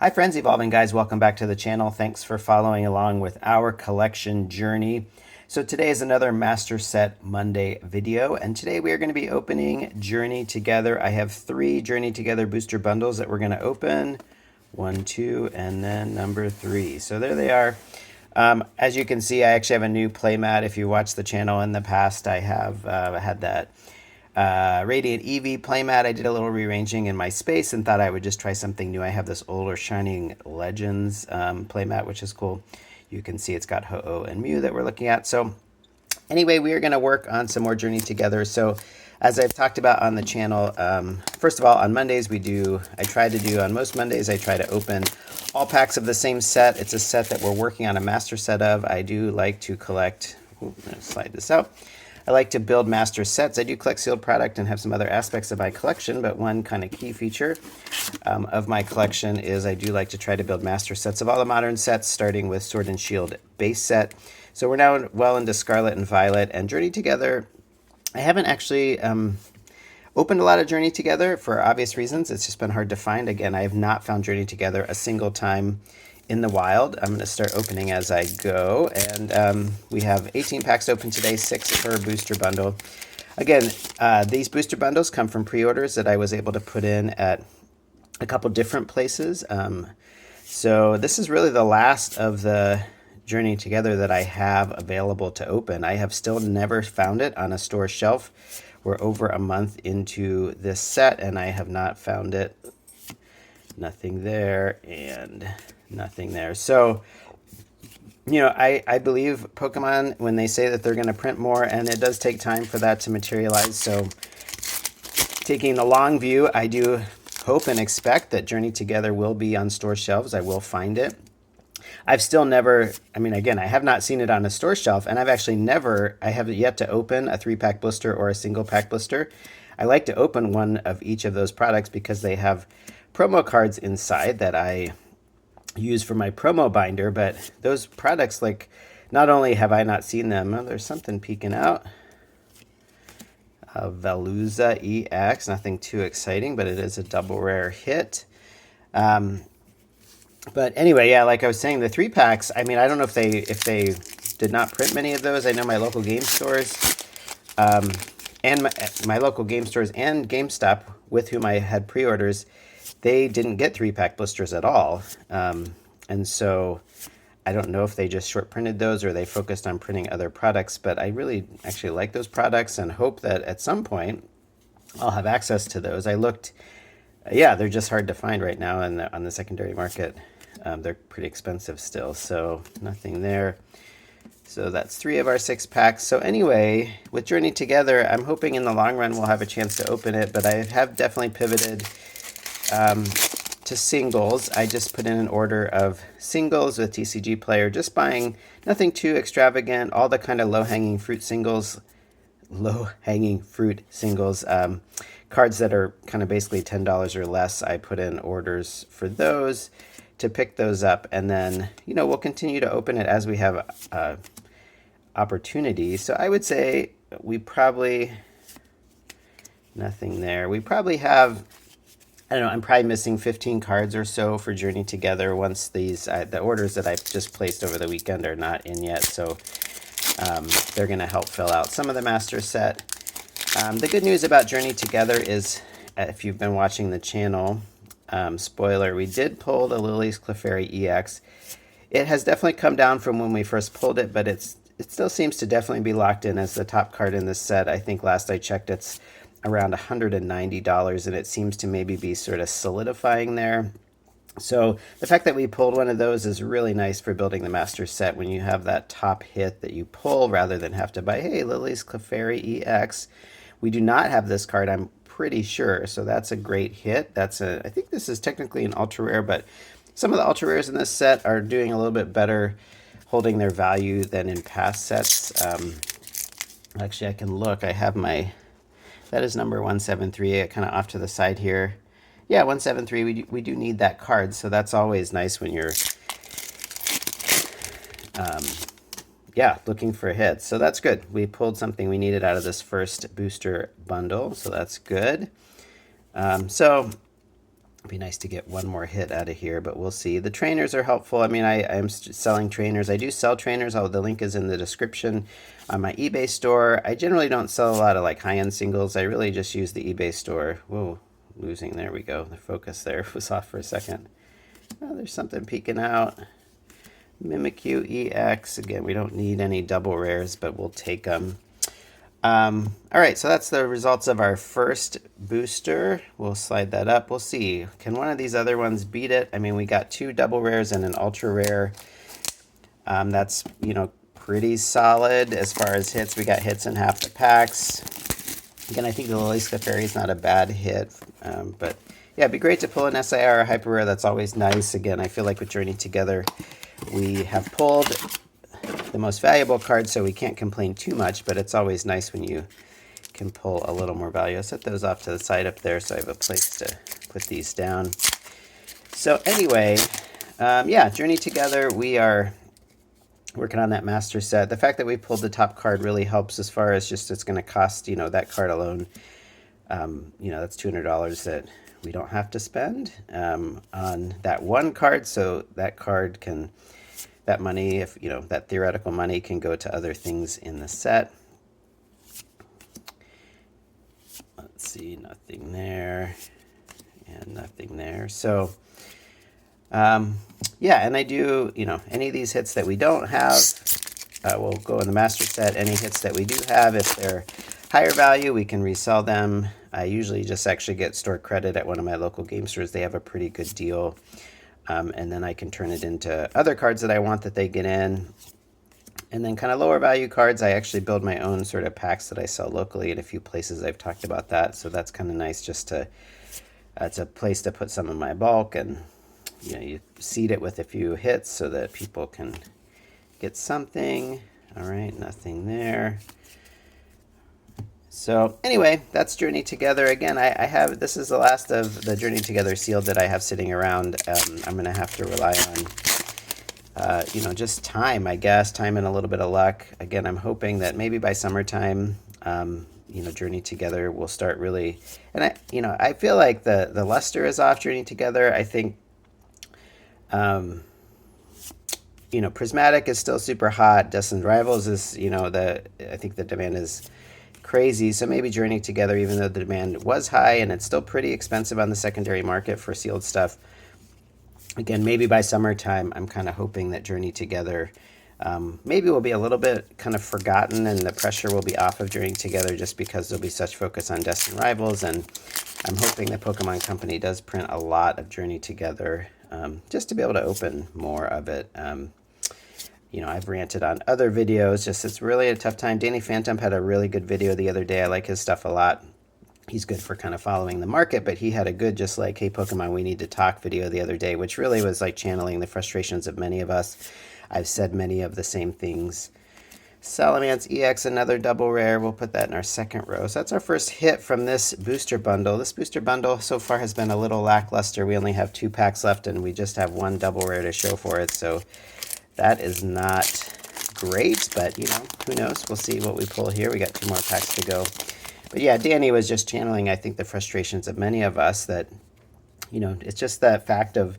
Hi friends, Evolving Guys, welcome back to the channel. Thanks for following along with our collection journey. So today is another Master Set Monday video, and today we are going to be opening Journey Together. I have 3 Journey Together booster bundles that we're going to open. 1, 2, and then number 3. So there they are. As you can see, I actually have a new playmat. If you watched the channel in the past, I have had that Radiant Eevee playmat. I did a little rearranging in my space and thought I would just try something new. I have this older Shining Legends playmat, which is cool. You can see it's got Ho-Oh and Mew that we're looking at. So anyway, we are going to work on some more Journey Together. So as I've talked about on the channel, first of all, on Mondays on most Mondays, I try to open all packs of the same set. It's a set that we're working on a master set of. I do like to collect, I'm going to slide this out. I like to build master sets. I do collect sealed product and have some other aspects of my collection, but one kind of key feature of my collection is I do like to try to build master sets of all the modern sets, starting with Sword and Shield base set. So we're now well into Scarlet and Violet and Journey Together. I haven't actually opened a lot of Journey Together for obvious reasons. It's just been hard to find. Again, I have not found Journey Together a single time in the wild. I'm going to start opening as I go, and we have 18 packs open today, 6 per booster bundle. Again, these booster bundles come from pre-orders that I was able to put in at a couple different places. So this is really the last of the Journey Together that I have available to open. I have still never found it on a store shelf. We're over a month into this set, and I have not found it. Nothing there, and nothing there. So, you know, I believe Pokemon when they say that they're going to print more, and it does take time for that to materialize. So taking the long view, I do hope and expect that Journey Together will be on store shelves. I will find it. I've still never, I mean, again, I have not seen it on a store shelf, and I have yet to open a 3-pack blister or a single pack blister. I like to open one of each of those products because they have promo cards inside that I use for my promo binder, but those products, like, not only have I not seen them, oh, there's something peeking out. Veluza EX, nothing too exciting, but it is a double rare hit. But anyway, yeah, like I was saying, the 3-packs, I mean, I don't know if they did not print many of those. I know my local game stores and my local game stores and GameStop, with whom I had pre-orders, they didn't get 3-pack blisters at all. And so I don't know if they just short printed those or they focused on printing other products, but I really actually like those products and hope that at some point I'll have access to those. I looked, yeah, they're just hard to find right now on the secondary market. They're pretty expensive still, so nothing there. So that's 3 of our 6 packs. So anyway, with Journey Together, I'm hoping in the long run we'll have a chance to open it, but I have definitely pivoted to singles. I just put in an order of singles with TCG Player, just buying nothing too extravagant, all the kind of low-hanging fruit singles, cards that are kind of basically $10 or less. I put in orders for those to pick those up, and then, you know, we'll continue to open it as we have opportunity. So I would say we probably, nothing there. We probably have, I don't know, I'm probably missing 15 cards or so for Journey Together once these, the orders that I've just placed over the weekend are not in yet. So they're going to help fill out some of the master set. The good news about Journey Together is, if you've been watching the channel, spoiler, we did pull the Lily's Clefairy EX. It has definitely come down from when we first pulled it, but it still seems to definitely be locked in as the top card in this set. I think last I checked it's around $190, and it seems to maybe be sort of solidifying there. So the fact that we pulled one of those is really nice for building the master set when you have that top hit that you pull rather than have to buy, hey, Lily's Clefairy EX. We do not have this card, I'm pretty sure, so that's a great hit. I think this is technically an ultra rare, but some of the ultra rares in this set are doing a little bit better holding their value than in past sets. Actually, I can look. I have that is number 173, kind of off to the side here. Yeah, 173, we do need that card, so that's always nice when you're looking for hits. So that's good. We pulled something we needed out of this first booster bundle, so that's good. So Be nice to get one more hit out of here, but we'll see. The trainers are helpful. I mean, I'm selling trainers. I do sell trainers. The link is in the description on my eBay store. I generally don't sell a lot of like high-end singles. I really just use the eBay store. Whoa, losing. There we go. The focus there was off for a second. Oh, there's something peeking out. Mimikyu EX. Again, we don't need any double rares, but we'll take them. All right, so that's the results of our first booster. We'll slide that up. We'll see. Can one of these other ones beat it? I mean, we got 2 double rares and an ultra rare. That's, you know, pretty solid as far as hits. We got hits in half the packs. Again, I think the Liliska Fairy is not a bad hit, but yeah, it'd be great to pull an SIR or hyper rare. That's always nice. Again, I feel like with Journey Together, we have pulled the most valuable card, so we can't complain too much, but it's always nice when you can pull a little more value. I'll set those off to the side up there so I have a place to put these down. So anyway, yeah, Journey Together, we are working on that master set. The fact that we pulled the top card really helps as far as just it's going to cost, you know, that card alone, you know, that's $200 that we don't have to spend on that one card, so that card can... that money, if you know, that theoretical money can go to other things in the set. Let's see, nothing there and nothing there. So yeah, and I do, you know, any of these hits that we don't have will go in the master set. Any hits that we do have, if they're higher value, we can resell them. I usually just actually get store credit at one of my local game stores. They have a pretty good deal. And then I can turn it into other cards that I want that they get in. And then kind of lower value cards, I actually build my own sort of packs that I sell locally in a few places. I've talked about that. So that's kind of nice just to, it's a place to put some of my bulk, and you know, you seed it with a few hits so that people can get something. All right, nothing there. So anyway, that's Journey Together. Again, I have, this is the last of the Journey Together sealed that I have sitting around. I'm going to have to rely on, you know, just time, I guess, time and a little bit of luck. Again, I'm hoping that maybe by summertime, you know, Journey Together will start really, and you know, I feel like the luster is off Journey Together. I think, you know, Prismatic is still super hot. Destined Rivals is, you know, I think the demand is crazy. So maybe Journey Together, even though the demand was high and it's still pretty expensive on the secondary market for sealed stuff. Again, maybe by summertime, I'm kind of hoping that Journey Together maybe will be a little bit kind of forgotten, and the pressure will be off of Journey Together just because there'll be such focus on Destined Rivals. And I'm hoping the Pokemon Company does print a lot of Journey Together just to be able to open more of it. You know, I've ranted on other videos, just it's really a tough time. Danny Phantom had a really good video the other day. I like his stuff a lot. He's good for kind of following the market, but he had a good just like, hey, Pokemon, we need to talk video the other day, which really was like channeling the frustrations of many of us. I've said many of the same things. Salamence EX, another double rare. We'll put that in our second row. So that's our first hit from this booster bundle. This booster bundle so far has been a little lackluster. We only have 2 packs left, and we just have 1 double rare to show for it. So that is not great, but, you know, who knows? We'll see what we pull here. We got 2 more packs to go. But yeah, Danny was just channeling, I think, the frustrations of many of us that, you know, it's just that fact of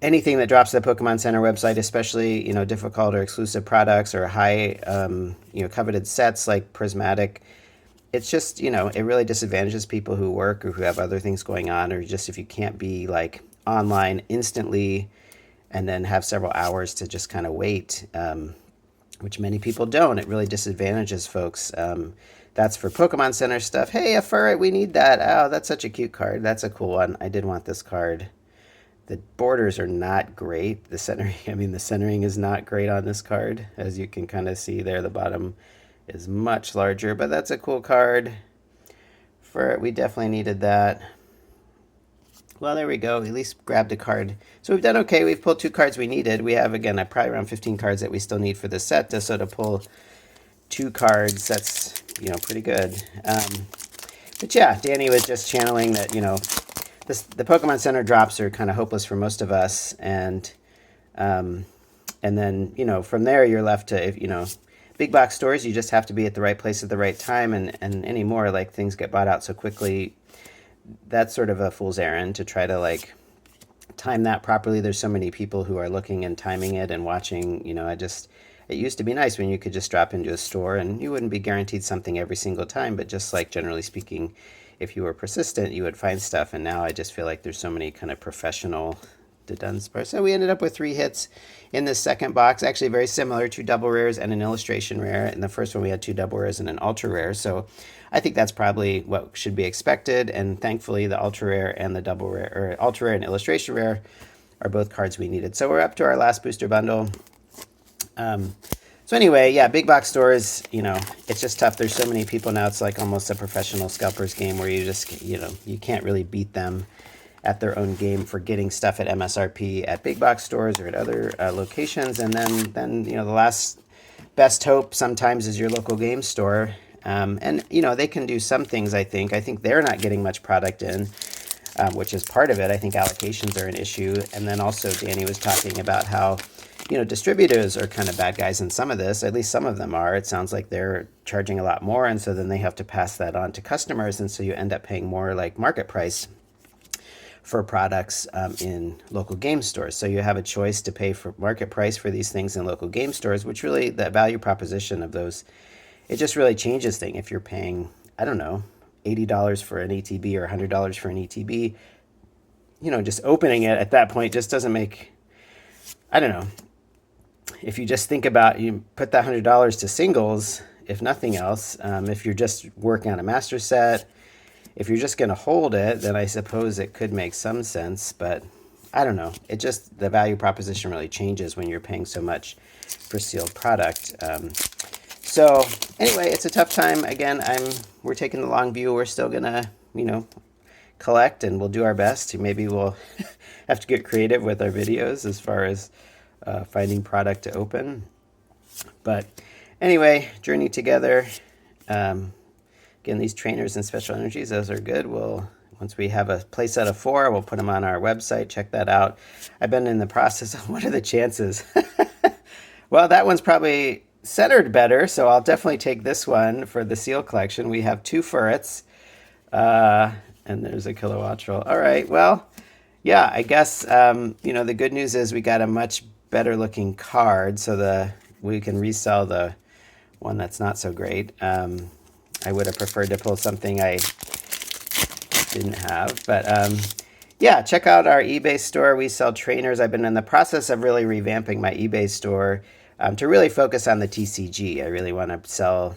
anything that drops to the Pokemon Center website, especially, you know, difficult or exclusive products or high, you know, coveted sets like Prismatic. It's just, you know, it really disadvantages people who work or who have other things going on, or just if you can't be like online instantly and then have several hours to just kind of wait, which many people don't. It really disadvantages folks. That's for Pokemon Center stuff. Hey, a Furret, we need that. Oh, that's such a cute card. That's a cool one. I did want this card. The borders are not great. The centering, I mean, the centering is not great on this card. As you can kind of see there, the bottom is much larger, but that's a cool card. Furret, we definitely needed that. Well, there we go. At least grabbed a card. So we've done okay. We've pulled 2 cards we needed. We have, again, probably around 15 cards that we still need for the set. So to pull 2 cards, that's, you know, pretty good. But yeah, Danny was just channeling that, you know, the Pokemon Center drops are kind of hopeless for most of us. And then, you know, from there you're left to, if you know, big box stores, you just have to be at the right place at the right time. And anymore, like, things get bought out so quickly. that's sort of a fool's errand to try to like time that properly. There's so many people who are looking and timing it and watching. It used to be nice when you could just drop into a store and you wouldn't be guaranteed something every single time, but just like generally speaking, if you were persistent, you would find stuff. And now I just feel like there's so many kind of professional done stars. So we ended up with 3 hits in this second box, actually very similar, 2 double rares and an illustration rare. In the first one we had 2 double rares and an ultra rare, so I think that's probably what should be expected. And thankfully the ultra rare and the double rare, or ultra rare and illustration rare, are both cards we needed. So we're up to our last booster bundle. So anyway, yeah, big box stores, it's just tough. There's so many people now. It's like almost a professional scalpers game where you just, you can't really beat them at their own game for getting stuff at MSRP at big box stores or at other locations. And then the last best hope sometimes is your local game store. And they can do some things. I think they're not getting much product in, which is part of it. I think allocations are an issue. And then also Danny was talking about how distributors are kind of bad guys in some of this. At least some of them are. It sounds like they're charging a lot more, and so then they have to pass that on to customers, and so you end up paying more like market price for products in local game stores. So you have a choice to pay for market price for these things in local game stores, which really, the value proposition of those, it just really changes things. If you're paying, I don't know, $80 for an ETB or $100 for an ETB, just opening it at that point just doesn't make, I don't know. If you just think about, you put that $100 to singles, if nothing else, if you're just working on a master set, if you're just going to hold it, then I suppose it could make some sense, but I don't know. The value proposition really changes when you're paying so much for sealed product. So anyway, it's a tough time. Again, we're taking the long view. We're still going to, collect, and we'll do our best. Maybe we'll have to get creative with our videos as far as finding product to open. But anyway, journey together. Again, these trainers and special energies, those are good. Once we have a playset of 4, we'll put them on our website. Check that out. I've been in the process of, what are the chances? Well, that one's probably centered better, so I'll definitely take this one for the seal collection. We have 2 ferrets, and there's a kilowattrel. All right, well, yeah, I guess, the good news is we got a much better looking card, so we can resell the one that's not so great. I would have preferred to pull something I didn't have, but yeah, check out our eBay store. We sell trainers. I've been in the process of really revamping my eBay store to really focus on the TCG. I really want to sell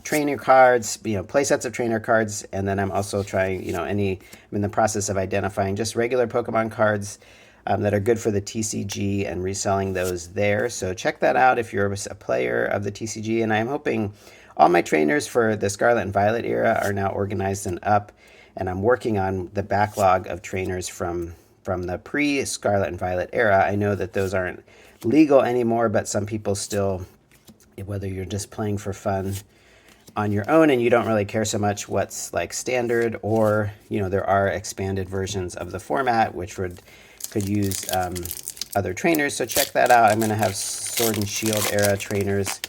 trainer cards, play sets of trainer cards, and then I'm also trying, I'm in the process of identifying just regular Pokemon cards that are good for the TCG and reselling those there. So check that out if you're a player of the TCG, and I'm hoping all my trainers for the Scarlet and Violet era are now organized and up, and I'm working on the backlog of trainers from the pre-Scarlet and Violet era. I know that those aren't legal anymore, but some people still, whether you're just playing for fun on your own and you don't really care so much what's like standard, or there are expanded versions of the format which could use other trainers. So check that out. I'm going to have Sword and Shield era trainers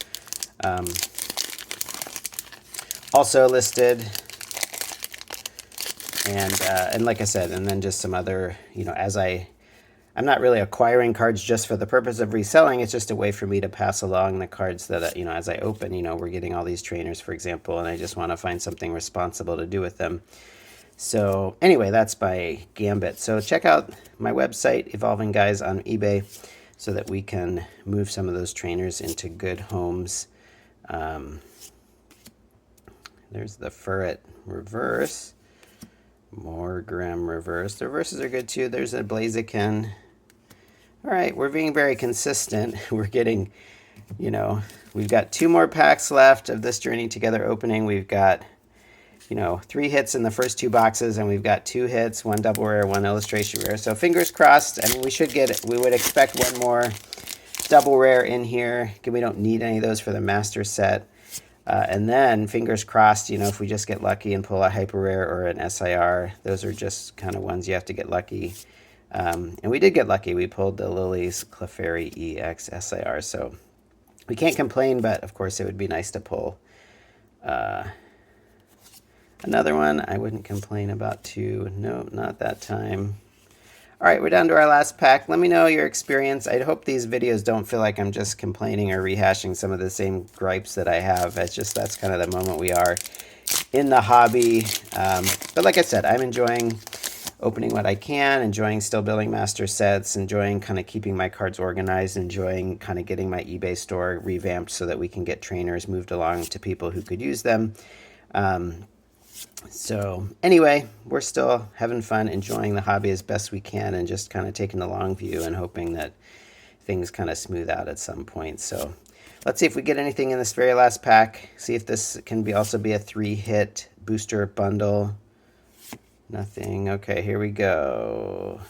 also listed, and like I said, and then just some other, as I'm not really acquiring cards just for the purpose of reselling. It's just a way for me to pass along the cards that, as I open, we're getting all these trainers, for example, and I just want to find something responsible to do with them. So anyway, that's my gambit. So check out my website, Evolving Guys, on eBay, so that we can move some of those trainers into good homes. There's the Ferret reverse. More Grim reverse. The reverses are good too. There's a Blaziken. All right, we're being very consistent. We're getting, we've got 2 more packs left of this Journey Together opening. We've got, 3 hits in the first 2 boxes, and we've got 2 hits, 1 double rare, 1 illustration rare. So fingers crossed. I mean, we would expect 1 more double rare in here. We don't need any of those for the master set. And then, fingers crossed, if we just get lucky and pull a hyper rare or an SIR, those are just kind of ones you have to get lucky. And we did get lucky. We pulled the Lily's Clefairy EX SIR, so we can't complain, but of course it would be nice to pull Another one I wouldn't complain about too. No, not that time. All right, we're down to our last pack. Let me know your experience. I hope these videos don't feel like I'm just complaining or rehashing some of the same gripes that I have. It's just that's kind of the moment we are in the hobby. But like I said, I'm enjoying opening what I can, enjoying still building master sets, enjoying kind of keeping my cards organized, enjoying kind of getting my eBay store revamped so that we can get trainers moved along to people who could use them. So anyway, we're still having fun, enjoying the hobby as best we can, and just kind of taking the long view and hoping that things kind of smooth out at some point. So let's see if we get anything in this very last pack. See if this can also be a 3-hit booster bundle. Nothing. Okay, here we go.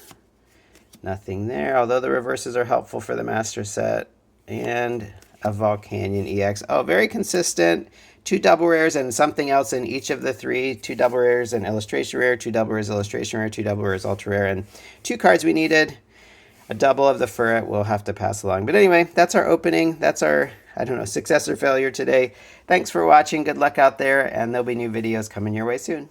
Nothing there, although the reverses are helpful for the master set. And a Volcanion EX. Oh, very consistent. 2 double rares and something else in each of the 3. 2 double rares and illustration rare, 2 double rares illustration rare, 2 double rares ultra rare, and 2 cards we needed. A double of the Furret we'll have to pass along. But anyway, that's our opening. That's our, I don't know, success or failure today. Thanks for watching. Good luck out there, and there'll be new videos coming your way soon.